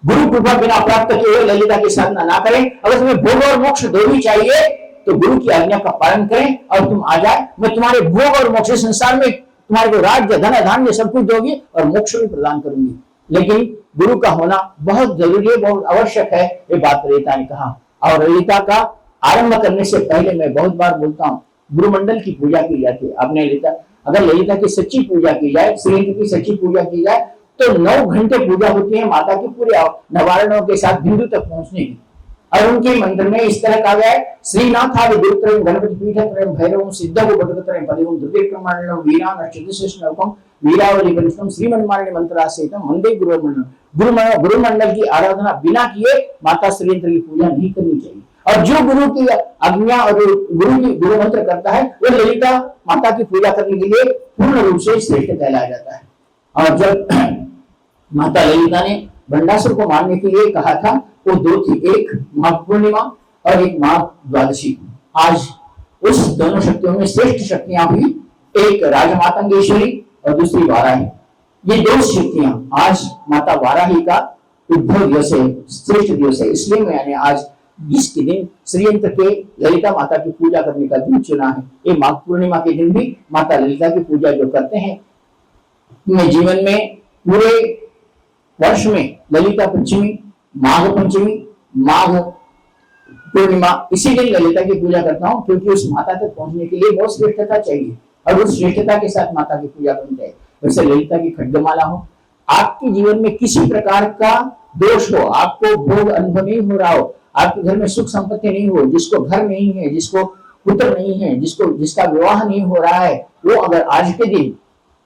गुरु कृपा बिना प्राप्त किए हुए ललिता की साधना ना करें। अगर तुम्हें भोग और मोक्ष दो ही चाहिए तो गुरु की आज्ञा का पालन करें और तुम आ जाए, मैं तुम्हारे भोग और मोक्ष संसार में तुम्हारे को राज्य धन धान्य सब कुछ दोगी और मोक्ष भी प्रदान करूंगी। लेकिन गुरु का होना बहुत जरूरी है, बहुत आवश्यक है, ये बात ललिता ने कहा। और ललिता का आरंभ करने से पहले मैं बहुत बार बोलता हूँ, गुरुमंडल की पूजा की जाती है। आपने ललिता, अगर ललिता की सच्ची पूजा की जाए, श्रीयंत्र की सच्ची पूजा की जाए तो 9 घंटे पूजा होती है माता की पूरे नवारणों के साथ बिंदु तक पहुंचने की। और उनके मंत्र में इस तरह कहा गया है, श्रीनाथादि दुर्त्रयं गणपति पीठत्रयं भैरवं सिद्धं बटुकत्रयं पदिवं धृतिक्रमण्डलं वीरान चतुष्षष्टकं वीरावली परिष्ठम श्रीमन्मालिनी मंत्रासहितम वंदे गुरुमंडल। गुरुमंडल की आराधना बिना किए माता श्रीयंत्र की पूजा नहीं करनी चाहिए। और जो गुरु की आज्ञा और गुरु मंत्र करता है वो ललिता माता की पूजा करने के लिए पूर्ण रूप से श्रेष्ठ कहलाया जाता है। और जब माता ललिता ने भंडासुर को मारने के लिए कहा था वो 2 थी, एक माघ पूर्णिमा और एक माघ द्वादशी। आज उस दोनों शक्तियों में श्रेष्ठ शक्तियां हुई, एक राजमातंगेश्वरी और दूसरी वाराही। ये 2 शक्तियां आज माता वाराही का उद्भव दिवस है, श्रेष्ठ दिवस है। इसलिए मैंने आज इसके दिन श्रीयंत्र के ललिता माता की पूजा करने का दिन चुना है। ये माघ पूर्णिमा के दिन भी माता ललिता की पूजा जो करते हैं, अपने जीवन में पूरे वर्ष में ललिता पंचमी, माघ पंचमी, माघ पूर्णिमा, इसी दिन ललिता की पूजा करता हूँ, क्योंकि उस माता तक पहुंचने के लिए बहुत श्रेष्ठता चाहिए और उस श्रेष्ठता के साथ माता की पूजा करनी चाहिए। वैसे ललिता की खड्गमाला हो, आपके जीवन में किसी प्रकार का दोष हो, आपको भोग अनुभव नहीं हो रहा हो, आपके घर में सुख संपत्ति नहीं हो, जिसको घर नहीं है, जिसको पुत्र नहीं है, जिसका विवाह नहीं हो रहा है, वो अगर आज के दिन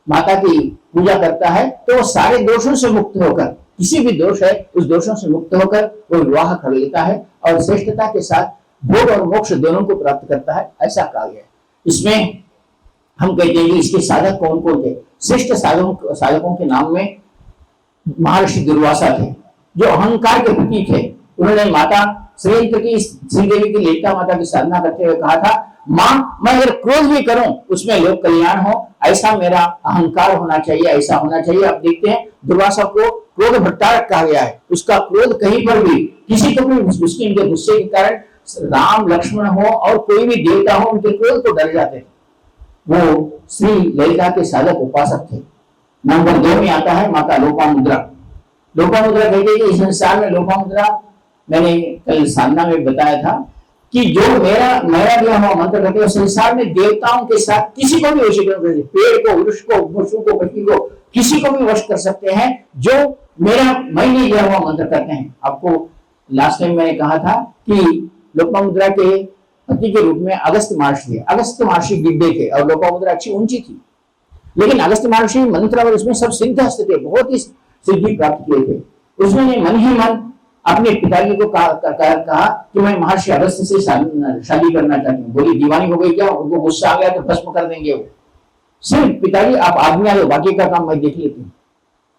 माता की पूजा करता है तो सारे दोषों से मुक्त होकर, किसी भी दोष है उस दोषों से मुक्त होकर वो विवाह कर लेता है और श्रेष्ठता के साथ भोग और मोक्ष दोनों को प्राप्त करता है, ऐसा कहा गया। इसमें हम कहते हैं कि इसके साधक कौन कौन थे। श्रेष्ठ साधकों के नाम में महर्षि दुर्वासा थे, जो अहंकार के प्रतीक थे। उन्होंने माता श्रीयंत्र की, श्रीदेवी की ललिता माता की साधना करते हुए कहा था, माँ मैं अगर क्रोध भी करूं उसमें लोक कल्याण हो, ऐसा मेरा अहंकार होना चाहिए, ऐसा होना चाहिए। आप देखते हैं दुर्वासा को क्रोध भट्टारक कहा गया है। उसका क्रोध कहीं पर भी किसी को भी उसके इनके गुस्से के कारण राम लक्ष्मण हो और कोई भी देवता हो उनके क्रोध को डर जाते थे। वो श्री ललिता के साधक उपासक थे। नंबर 2 में आता है माता लोपामुद्रा। लोपामुद्रा कहते हैं कि इस संसार में लोपामुद्रा, मैंने कल साधना में बताया था कि जो मेरा दिया हुआ मंत्र करते हैं संसार में देवताओं के साथ किसी को भी वशीकरण कर सकते, पेड़ को, वृक्ष को, पशु को, पक्षी को, किसी को भी वश कर सकते हैं जो मैंने दिया हुआ मंत्र करते हैं। आपको लास्ट टाइम मैंने कहा था कि लोपामुद्रा के पति के रूप में अगस्त महर्षि थे। अगस्त महर्षि गिड्डे थे और लोपामुद्रा अच्छी ऊंची थी, लेकिन अगस्त महर्षि मंत्र और उसमें सब सिद्धहस्त थे, बहुत ही सिद्धि प्राप्त किए थे। उसने मन ही मन अपने पिताजी को कहा कि मैं महर्षि अगस्त से शादी करना चाहती हूँ। बोली दीवानी हो गई क्या? उनको गुस्सा आ गया तो भस्म कर देंगे वो। सिर्फ पिताजी आप आज्ञा दो, बाकी का काम मैं देख लेती हूँ।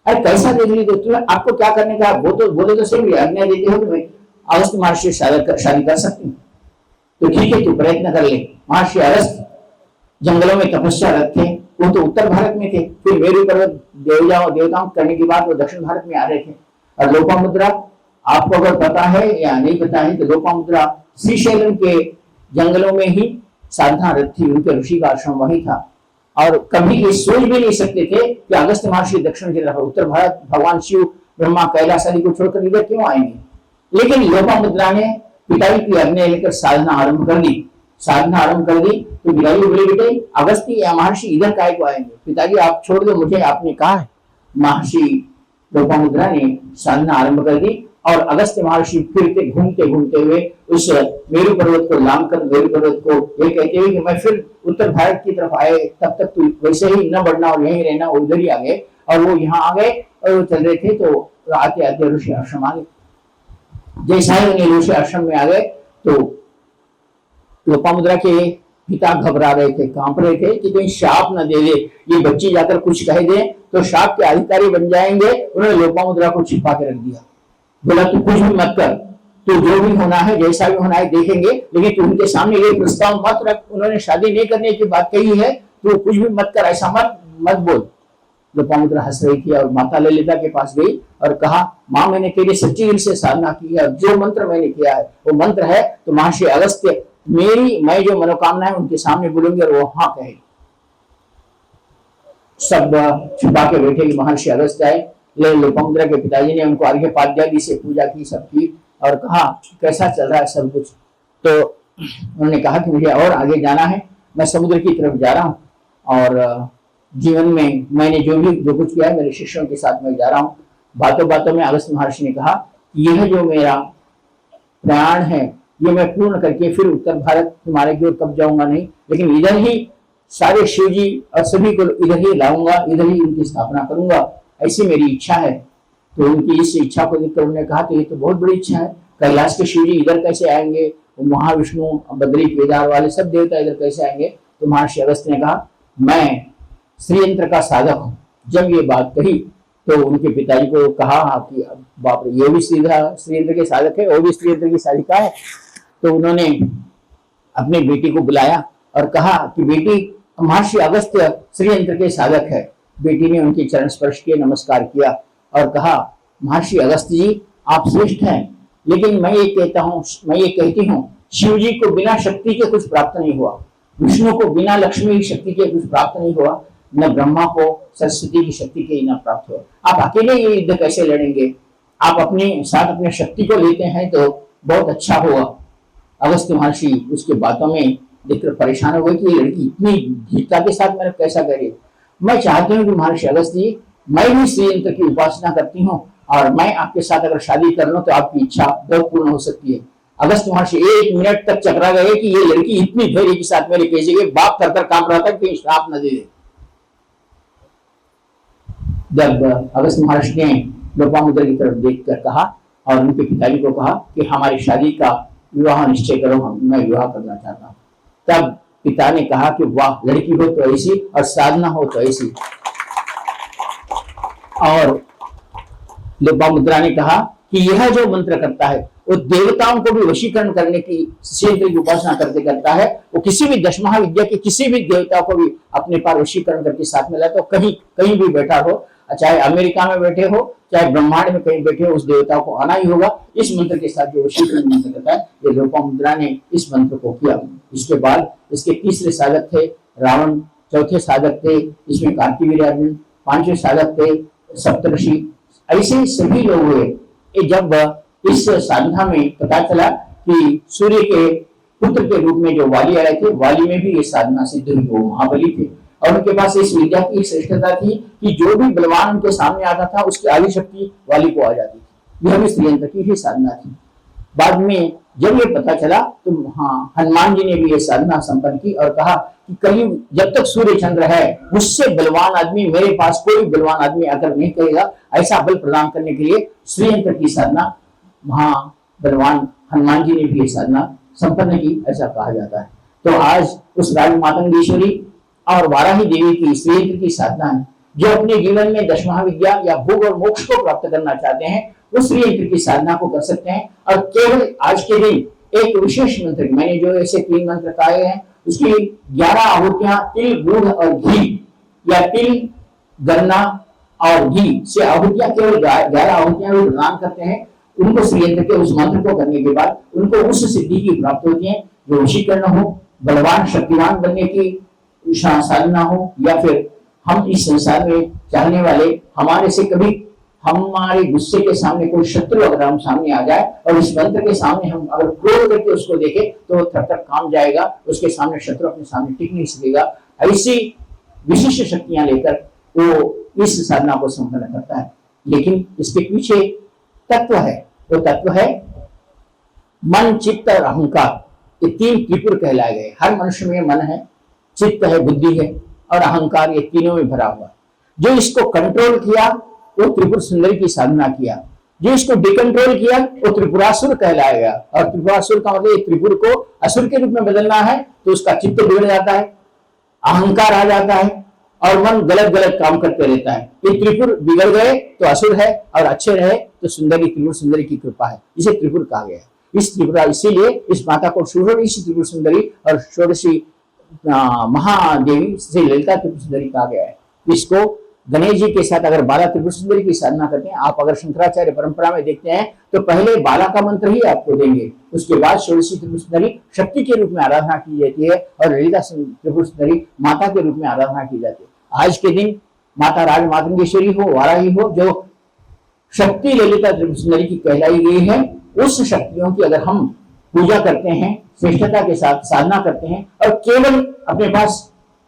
अरे कैसा देख लेते तुम्हें, आपको क्या करने का? वो तो बोले तो सही, आज्ञा देते हो तुम्हें अगस्त महर्षि शादी कर सकती हूँ तो ठीक है, तू प्रयत्न कर ले। महर्षि अगस्त जंगलों में तपस्यारत थे। वो तो उत्तर भारत में थे, फिर मेरु पर्वत देवताओं करने के बाद वो दक्षिण भारत में आ रहे थे। और लोपामुद्रा, आपको अगर पता है या नहीं पता है तो लोपामुद्रा श्रीशैलम के जंगलों में ही साधनारत थी। उनके ऋषि का आश्रम वही था और कभी ये सोच भी नहीं सकते थे कि अगस्त महर्षि दक्षिण की तरफ, उत्तर भारत भगवान शिव ब्रह्मा कैलाश आदि को छोड़कर इधर क्यों आएंगे। लेकिन लोपामुद्रा ने पिताजी की आज्ञा लेकर साधना आरंभ कर दी। तो पिताजी बोले बेटे अगस्त्य या महर्षि इधर काय को आएंगे, पिताजी आप छोड़ दो मुझे, आपने कहा है। महर्षि लोपामुद्रा ने साधना आरंभ कर दी और अगस्त्य महर्षि फिरते घूमते हुए उस मेरु पर्वत को लांग कर मेरु पर्वत को ये कहते हुए कि मैं फिर उत्तर भारत की तरफ आए, तब तक तू वैसे ही न बढ़ना और यहीं रहना, उधर ही आ गए। और वो यहाँ आ गए और वो चल रहे थे तो आते आते ऋषि आश्रम आ गए। जैसा ही उन्हें ऋषि आश्रम में आ गए तो लोपामुद्रा के पिता घबरा रहे थे, कांप रहे थे कि कहीं शाप न दे दे, ये बच्ची जाकर कुछ कह दे तो शाप के अधिकारी बन जाएंगे। उन्होंने लोपामुद्रा को छिपा के रख दिया। बोला तू कुछ भी मत कर, तू जो भी होना है जैसा भी होना है देखेंगे, लेकिन तू उनके सामने ये प्रस्ताव मत रख। उन्होंने शादी नहीं करने की बात कही है, तू कुछ भी मत कर, ऐसा मत बोल। लोपामुद्रा हंस रही थी और माता ललिता के पास गई और कहा, माँ मैंने तेरे सच्ची दिल से साधना की है, जो मंत्र मैंने किया है वो मंत्र है, तो महर्षि अगस्त्य मैं जो मनोकामना है उनके सामने बोलूंगी और वो हाँ कहे। सब छुपा के बैठे कि महर्षि अगस्त्य आए। लोपामुद्रा के पिताजी ने उनको अर्घ्य पाद्यादि से पूजा की, सब की, और कहा कैसा चल रहा है सब कुछ। तो उन्होंने कहा कि मुझे और आगे जाना है, मैं समुद्र की तरफ जा रहा हूँ और जीवन में मैंने जो कुछ किया है मेरे शिष्यों के साथ मैं जा रहा हूँ। बातों बातों में अगस्त्य महर्षि ने कहा कि यह जो मेरा प्रयाण है ये मैं पूर्ण करके फिर उत्तर भारत तुम्हारे की ओर कब जाऊंगा नहीं, लेकिन इधर ही सारे शिव जी और सभी को इधर ही लाऊंगा, इधर ही उनकी स्थापना करूंगा, ऐसी मेरी इच्छा है। तो उनकी इस इच्छा को देखकर उन्होंने कहा कि ये तो बहुत बड़ी इच्छा है, कैलाश के शिव जी इधर कैसे आएंगे, महाविष्णु बद्री केदार वाले सब देवता इधर कैसे आएंगे। तो महर्षि अगस्त्य ने कहा मैं श्रीयंत्र का साधक हूँ। जब ये बात कही तो उनके पिताजी को कहा कि बाप रे, ये भी श्रीयंत्र के साधक है, वो भी श्रीयंत्र की साधिका है। तो उन्होंने अपनी बेटी को बुलाया और कहा कि बेटी, महर्षि अगस्त्य श्रीयंत्र के साधक है। बेटी ने उनके चरण स्पर्श किए, नमस्कार किया और कहा, महर्षि अगस्त्य जी आप श्रेष्ठ हैं, लेकिन मैं ये कहती हूँ शिव जी को बिना शक्ति के कुछ प्राप्त नहीं हुआ, विष्णु को बिना लक्ष्मी की शक्ति के कुछ प्राप्त नहीं हुआ, न ब्रह्मा को सरस्वती की शक्ति के न प्राप्त हुआ। आप अकेले ये युद्ध कैसे लड़ेंगे? आप अपने साथ अपने शक्ति को लेते हैं तो बहुत अच्छा हुआ। अगस्त्य महर्षि उसके बातों में देखकर परेशान हो गए कि ये लड़की इतनी धीरता के साथ मेरा कैसा करे। मैं चाहती हूँ कि महर्षि अगस्त्य जी, मैं भी श्रीयंत्र की उपासना करती हूँ और मैं आपके साथ अगर शादी कर लूं तो आपकी इच्छा बहुत पूर्ण हो सकती है। अगस्त्य महर्षि 1 मिनट तक चकरा गए कि ये लड़की इतनी धैर्य के साथ मेरे कैसे गए, बाप कर कांप रहा था कि श्राप न दे दे। जब अगस्त्य महर्षि ने लोपामुद्रा की तरफ देखकर कहा और उनके पिताजी को कहा कि हमारी शादी का विवाह निश्चय करो, मैं विवाह करना चाहता हूँ। तब पिता ने कहा कि वाह, लड़की हो तो ऐसी और साधना हो तो ऐसी। और लोपामुद्रा ने कहा कि यह जो मंत्र करता है वो देवताओं को भी वशीकरण करने की श्रीयंत्र की उपासना करता है। वो किसी भी 10 महाविद्या के किसी भी देवता को भी अपने पास वशीकरण करके साथ में लाता, तो कहीं भी बैठा हो, चाहे अमेरिका में बैठे हो चाहे ब्रह्मांड में कहीं बैठे हो, उस देवता को आना ही होगा। इस मंत्र के साथ जो वशीकरण मंत्र करता है, ये लोपामुद्रा ने इस मंत्र को किया। इसके बाद इसके तीसरे साधक थे रावण, चौथे साधक थे इसमें कार्तिवीर्यार्जुन, 5वें साधक थे सप्तऋषि, ऐसे सभी लोग हुए। जब इस साधना में पता चला कि सूर्य के पुत्र के रूप में जो वाली आए थे, वाली में भी ये साधना सिद्ध हुई, वो महाबली थे और उनके पास इस विद्या की श्रेष्ठता थी कि जो भी बलवान उनके सामने आता था उसकी आधी शक्ति वाली को आ जाती थी। यह भी श्रीयंत्र की ही साधना थी। बाद में जब ये पता चला तो हाँ, हनुमान जी ने भी ये साधना संपन्न की और कहा कि कहीं जब तक सूर्य चंद्र है उससे बलवान आदमी मेरे पास कोई बलवान आदमी आकर नहीं करेगा। ऐसा बल प्रदान करने के लिए श्रीयंत्र की साधना बलवान हनुमान जी ने भी ये साधना संपन्न की, ऐसा कहा जाता है। तो आज उस राजमातंगेश्वरी और वाराही देवी की श्रीयंत्र की साधना है। जो अपने जीवन में 10 महाविद्या या भोग और मोक्ष को प्राप्त करना चाहते हैं वो श्रीयंत्र की साधना को कर सकते हैं। और केवल आज के दिन एक विशेष मंत्र, मैंने जो ऐसे 3 मंत्र कहे हैं उसकी 11 आहुतियां तिल, गुड़ और घी, या तिल, गन्ना और घी से आहुतियां, केवल 11 आहुतियां भी प्रदान करते हैं। उनको श्रीयंत्र के उस मंत्र को करने के बाद उनको उस सिद्धि की प्राप्त होती है, जो वशीकरण हो, बलवान शक्तिवान बनने की साधना हो, या फिर हम इस संसार में चाहने वाले हमारे से कभी हमारे गुस्से के सामने कोई शत्रु अगर हम सामने आ जाए और इस मंत्र के सामने हम अगर क्रोध करके उसको देखें तो थर थर कांप जाएगा, उसके सामने शत्रु अपने सामने टिक नहीं सकेगा। ऐसी विशिष्ट शक्तियां लेकर वो इस साधना को संपन्न करता है। लेकिन इसके पीछे तत्व है, वो तत्व है मन, चित्त और अहंकार। ये 3 त्रिपुर कहलाए गए। हर मनुष्य में मन है, चित्त है, बुद्धि है और अहंकार, ये तीनों में भरा हुआ। जो इसको कंट्रोल किया वो त्रिपुर सुंदरी की साधना किया, जो इसको डिकंट्रोल किया वो त्रिपुरासुर कहलाया गया। और त्रिपुरासुर का मतलब त्रिपुर को असुर के रूप में बदलना है तो उसका चित्त बिगड़ जाता है, अहंकार आ जाता है और मन गलत गलत काम करते रहता है। ये त्रिपुर बिगड़ गए तो असुर है और अच्छे रहे तो सुंदरी, त्रिपुर सुंदरी की कृपा है, इसे त्रिपुर कहा गया है। इस त्रिपुरा, इसीलिए इस माता को षोडशी त्रिपुर सुंदरी और षोडशी महादेवी से ललिता त्रिपुर सुंदरी कहा गया है। इसको गणेश जी के साथ अगर बाला त्रिपुर सुंदरी की साधना करते हैं, आप अगर शंकराचार्य परंपरा में देखते हैं तो पहले बाला का मंत्र ही आपको देंगे, उसके बाद षोडशी त्रिपुर सुंदरी शक्ति के रूप में आराधना की जाती है और ललिता त्रिपुर सुंदरी माता के रूप में आराधना की जाती है। आज के दिन माता राज मातंगेश्वरी हो, वाराही हो, जो शक्ति ललिता त्रिपुर सुंदरी की कहलाई गई है, उस शक्तियों की अगर हम पूजा करते हैं, श्रेष्ठता के साथ साधना करते हैं और केवल अपने पास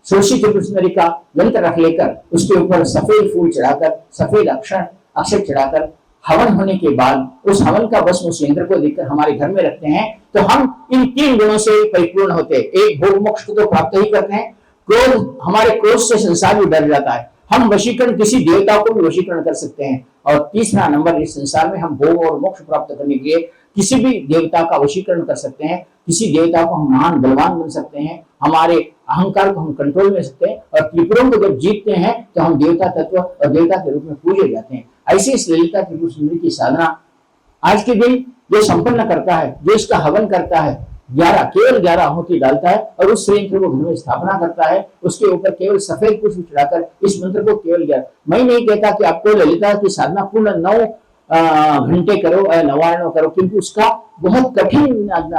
षोडशी त्रिपुर सुंदरी का यंत्र रख लेकर उसके ऊपर सफेद फूल चढ़ाकर, सफेद अक्षर चढ़ाकर हवन होने के बाद उस हवन का भस्म उस यंत्र को देखकर हमारे घर में रखते हैं तो हम इन 3 गुणों से परिपूर्ण होते हैं। एक, भोग मोक्ष को तो प्राप्त ही करते हैं, क्रोध, हमारे क्रोध से संसार भी डर जाता है, हम वशीकरण किसी देवता को भी वशीकरण कर सकते हैं, और तीसरा नंबर, इस संसार में हम भोग और मोक्ष प्राप्त करने के लिए किसी भी देवता का वशीकरण कर सकते हैं, किसी देवता को हम महान बलवान बन सकते हैं, हमारे अहंकार को हम कंट्रोल में सकते हैं और त्रिपुरों को जब जीतते हैं तो हम देवता तत्व और देवता के रूप में पूजे जाते हैं। ऐसी इस ललिता त्रिपुर सुंदरी की साधना आज के दिन जो संपन्न करता है, जो इसका हवन करता है, केवल 11 आहुति डालता है और उस यंत्र को घर में स्थापना करता है, उसके ऊपर केवल सफेद पुष्प चढ़ाकर इस मंत्र को केवल 11, मैं नहीं कहता कि आपको ललिता की साधना पूर्ण 9 घंटे करो या 99 करो, क्योंकि उसका बहुत कठिन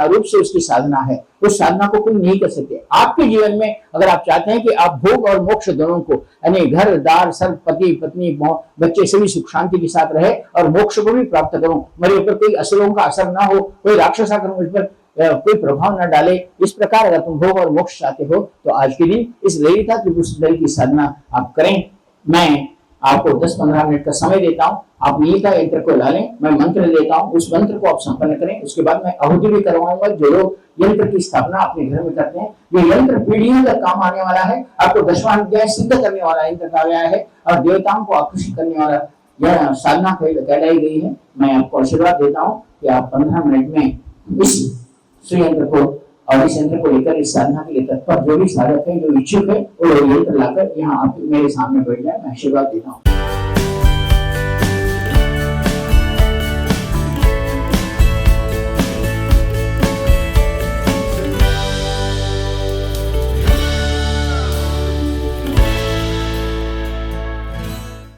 रूप से उसकी साधना है, उस साधना को कोई नहीं कर सकते। आपके जीवन में अगर आप चाहते हैं कि आप भोग और मोक्ष दोनों को, यानी घर दार सर्व, पति पत्नी बच्चे सभी सुख शांति के साथ रहे और मोक्ष को भी प्राप्त करो, मेरे ऊपर कोई असुरों का असर ना हो, कोई राक्षस आकर मुझ पर कोई प्रभाव न डाले, इस प्रकार अगर तुम भोग और मोक्ष चाहते हो तो आज के दिन इस ललिता त्रिपुर सुंदरी की साधना आप करें। मैं आपको 10-15 मिनट का समय देता हूं, आप ललिता यंत्र को ला लें, मैं मंत्र देता हूं, उस मंत्र को आप संपन्न करें, उसके बाद मैं आहुति भी करवाऊंगा। जो लोग यंत्र की स्थापना अपने घर में करते हैं, ये यंत्र पीढ़ियों तक काम आने वाला है, आपको 10वां अध्याय सिद्ध करने वाला यंत्र कहा गया है और देवताओं को आकर्षित करने वाला यह साधना कहलाई गई है। मैं आपको आशीर्वाद देता हूँ कि आप 15 मिनट में इस यंत्र को और इस यंत्र को लेकर इस साधना के लिए तत्पर जो भी साधक है, जो इच्छुक है, वो यंत्र लाकर यहाँ आप मेरे सामने बैठ जाए। मैं आशीर्वाद देता हूँ।